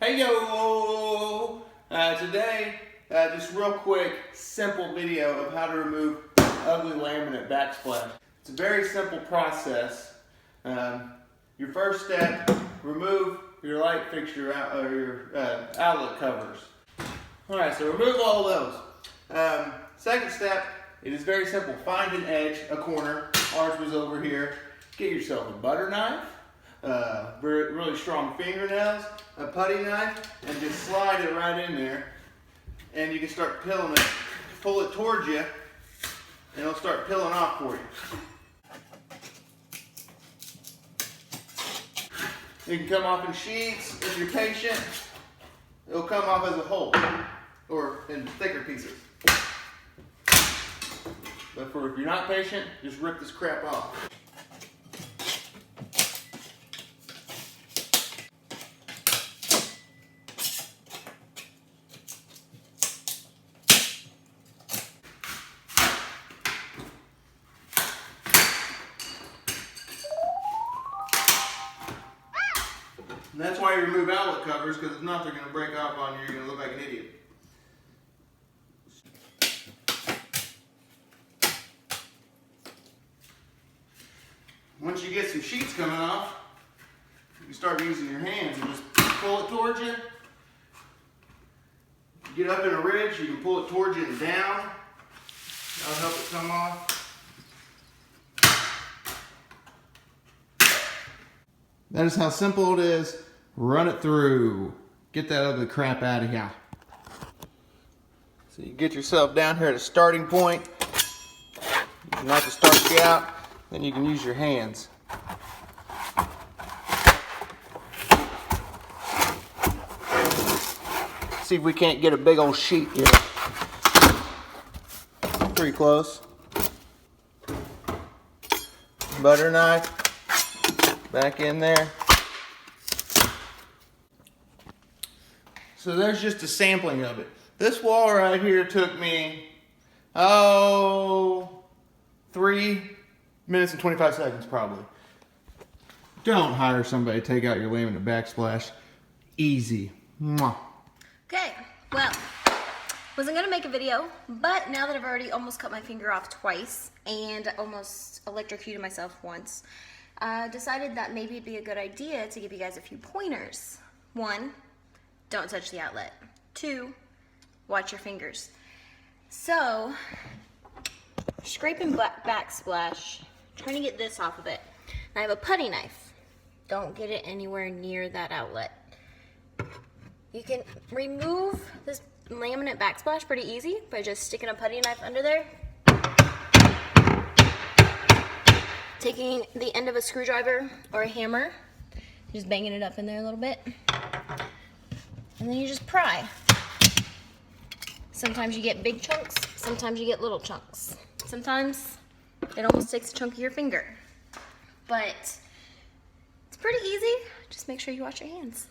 Hey yo! Today, just real quick, simple video of how to remove ugly laminate backsplash. It's a very simple process. Your first step, remove your light fixture or your outlet covers. Alright, so remove all of those. Second step, it is very simple. Find an edge, a corner. Ours was over here. Get yourself a butter knife, really strong fingernails, a putty knife, and just slide it right in there. And you can start peeling it. Pull it towards you, and it'll start peeling off for you. You can come off in sheets if you're patient. It'll come off as a whole, or in thicker pieces. But if you're not patient, just rip this crap off. And that's why you remove outlet covers, because if not, they're going to break off on you. You're going to look like an idiot. Once you get some sheets coming off, you can start using your hands and just pull it towards you. Get up in a ridge, you can pull it towards you and down. That'll help it come off. That is how simple it is. Run it through. Get that ugly crap out of here. So you get yourself down here at a starting point. You can knock the starch out, then you can use your hands. See if we can't get a big old sheet here. Pretty close. Butter knife. Back in there. So there's just a sampling of it. This wall right here took me, 3 minutes and 25 seconds probably. Don't hire somebody to take out your laminate backsplash. Easy. Mwah. Okay, well, wasn't gonna make a video, but now that I've already almost cut my finger off twice and almost electrocuted myself once, decided that maybe it'd be a good idea to give you guys a few pointers. 1, don't touch the outlet. 2, watch your fingers. So, scraping backsplash, trying to get this off of it. And I have a putty knife. Don't get it anywhere near that outlet. You can remove this laminate backsplash pretty easy by just sticking a putty knife under there. Taking the end of a screwdriver or a hammer, just banging it up in there a little bit, and then you just pry. Sometimes you get big chunks, sometimes you get little chunks. Sometimes it almost takes a chunk of your finger, but it's pretty easy. Just make sure you wash your hands.